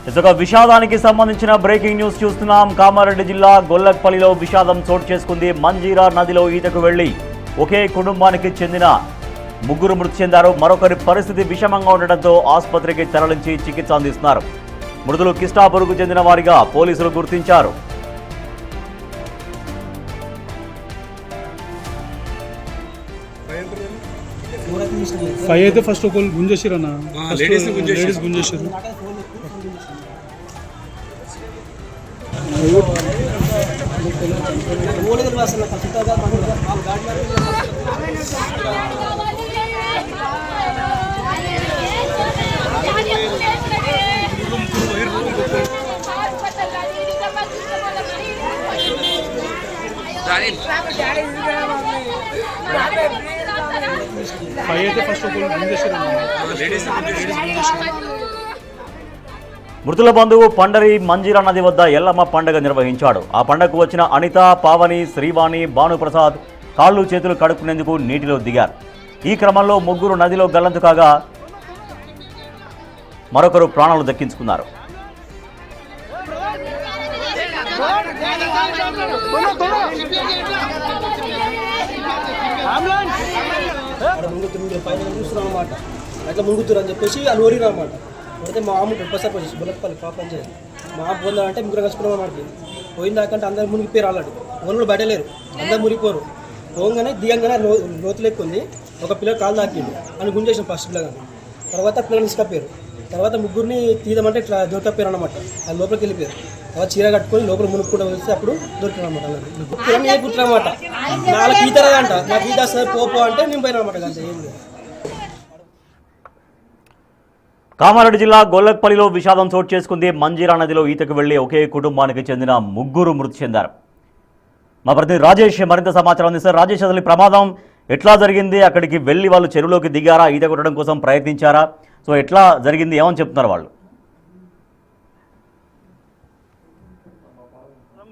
ఇసుక విషాదానికి సంబంధించిన breaking news చూస్తున్నాం. కామారెడ్డి జిల్లా గొల్లపల్లిలో విషాదం చోటు చేసుకుంది. మంజీరా నదిలో ఈతకు వెళ్లి ఒకే కుటుంబానికి చెందిన ముగ్గురు మృతి చెందారు. మరొకరి పరిస్థితి విషమంగా ఉండడంతో ఆసుపత్రికి తరలించి చికిత్స అందిస్తున్నారు. మృతులు కిష్టాపూర్కు చెందిన వారిగా పోలీసులు గుర్తించారు. ఫైవ్ అయితే ఫస్ట్ ఒక గుంజేసారు అన్న, లేడీస్ గుంజేసారు. ఫైవ్ అయితే ఫస్ట్ ఒక గుంజేసారు అన్న, లేడీస్ గుంజేసారు. మృతుల బంధువు పండరి మంజీరా నది వద్ద ఎల్లమ్మ పండుగ నిర్వహించాడు. ఆ పండుగకు వచ్చిన అనిత, పావని, శ్రీవాణి, భానుప్రసాద్ కాళ్ళు చేతులు కడుక్కునేందుకు నీటిలో దిగారు. ఈ క్రమంలో ముగ్గురు నదిలో గల్లంతు కాగా మరొకరు ప్రాణాలు దక్కించుకున్నారు. అట్లా ముంగుతురు అని చెప్పేసి వాళ్ళు ఓరిరు అనమాట. అయితే మా అమ్మ పెప్పసారి వచ్చేసి బుల్లపల్లి పాపం చేయాలి. మా అమ్మ పోందామంటే ముగ్గురు కలుసుకున్నాం అన్నమాట. పోయిందాకంటే అందరు మునిగిపోయారు. ఆల్రెడీ ఓన్లు బయటలేరు, అందరు మునిగిపోరు. పోగానే దిగంగానే లోతు లెక్కుంది. ఒక పిల్లలు కాలు తాకిండు అని గుంజేసాం ఫస్ట్ పిల్లగాని. తర్వాత పిల్లలు తీసుకపోయారు. తర్వాత ముగ్గురిని తీయమంటే ఇట్లా దొరకపోయారు అనమాట. అది లోపలికి వెళ్ళిపోయారు. తర్వాత చీర కట్టుకొని లోపల మునుక్కుండా వస్తే అప్పుడు దొరికినమాట. పిల్లలు ఏ కుట్టినమాట. నాకు ఈత రాదంట, నాకు ఈత సార్ పోపో అంటే నేను పోయినా అనమాట. అంతే ఏం లేదు. కామారెడ్డి జిల్లా గొల్లపల్లిలో విషాదం చోటు చేసుకుంది. మంజీరా నదిలో ఈతకు వెళ్లి ఒకే కుటుంబానికి చెందిన ముగ్గురు మృతి చెందారు. మా ప్రతినిధి రాజేష్ మరింత సమాచారం అందిస్తారు. రాజేష్, అసలు ఈ ప్రమాదం ఎట్లా జరిగింది? అక్కడికి వెళ్ళి వాళ్ళు చెరువులోకి దిగారా? ఈత కొట్టడం కోసం ప్రయత్నించారా? సో ఎట్లా జరిగింది? ఏమని చెప్తున్నారు వాళ్ళు?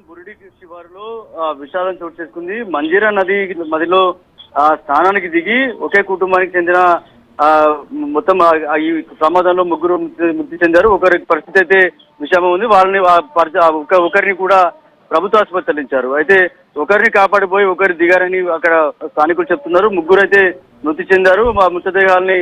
బురిడి శివారులో విషాదం చోటు చేసుకుంది. మంజీరా నదిలో స్నానానికి దిగి ఒకే కుటుంబానికి చెందిన మొత్తం ఈ ప్రమాదంలో ముగ్గురు మృతి చెందారు. ఒకరి పరిస్థితి అయితే విషమం ఉంది. వాళ్ళని ఒకరిని కూడా ప్రభుత్వ ఆసుపత్రి తరలించారు. అయితే ఒకరిని కాపాడిపోయి ఒకరు దిగారని అక్కడ స్థానికులు చెప్తున్నారు. ముగ్గురు అయితే మృతి చెందారు. మృతదేహాలని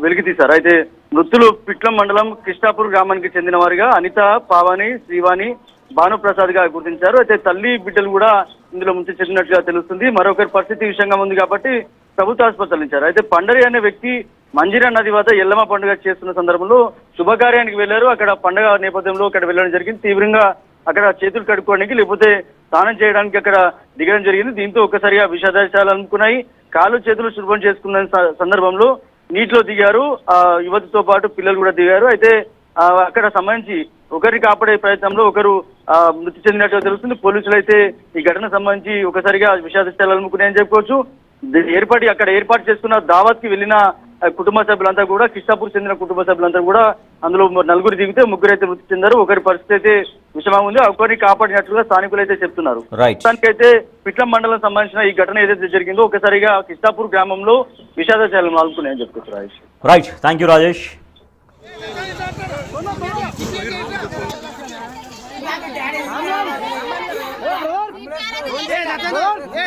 వెలికి తీశారు. అయితే మృతులు పిట్లం మండలం కిష్టాపూర్ గ్రామానికి చెందిన వారిగా అనిత, పావని, శ్రీవాణి, భానుప్రసాద్ గా గుర్తించారు. అయితే తల్లి బిడ్డలు కూడా ఇందులో మృతి చెందినట్టుగా తెలుస్తుంది. మరొకరి పరిస్థితి విషయంగా ఉంది కాబట్టి ప్రభుత్వ ఆసుపత్రి తరలించారు. అయితే పండరి అనే వ్యక్తి మంజీరా నది వద్ద ఎల్లమ్మ పండుగ చేస్తున్న సందర్భంలో శుభకార్యానికి వెళ్లారు. అక్కడ పండుగ నేపథ్యంలో అక్కడ వెళ్ళడం జరిగింది. తీవ్రంగా అక్కడ చేతులు కడుక్కోవడానికి లేకపోతే స్నానం చేయడానికి అక్కడ దిగడం జరిగింది. దీంతో ఒక్కసారిగా విషాదాలు అనుకున్నాయి. కాళ్ళు చేతులు శుభ్రం చేసుకున్న సందర్భంలో నీటిలో దిగారు. యువతితో పాటు పిల్లలు కూడా దిగారు. అయితే అక్కడ సంబంధించి ఒకరిని కాపాడే ప్రయత్నంలో ఒకరు మృతి చెందినట్టుగా తెలుస్తుంది. పోలీసులు అయితే ఈ ఘటన సంబంధించి ఒకసారిగా విషాదాలు అనుకున్నాయని చెప్పుకోవచ్చు. అక్కడ ఏర్పాటు చేసుకున్న దావత్ కి వెళ్లిన కుటుంబ సభ్యులంతా కూడా కిష్టాపూర్ చెందిన కుటుంబ సభ్యులంతా కూడా అందులో నలుగురు దిగితే ముగ్గురు అయితే మృతి చెందారు. ఒకరి పరిస్థితి అయితే విషమంగా ఉంది. ఒకరిని కాపాడినట్లుగా స్థానికులు అయితే చెప్తున్నారు. దానికైతే పిట్లం మండలం సంబంధించిన ఈ ఘటన ఏదైతే జరిగిందో ఒకసారిగా కిష్టాపూర్ గ్రామంలో విషాదాలు ఆలుకున్నాయని చెప్పుకోవచ్చు. Right, thank you Rajesh. A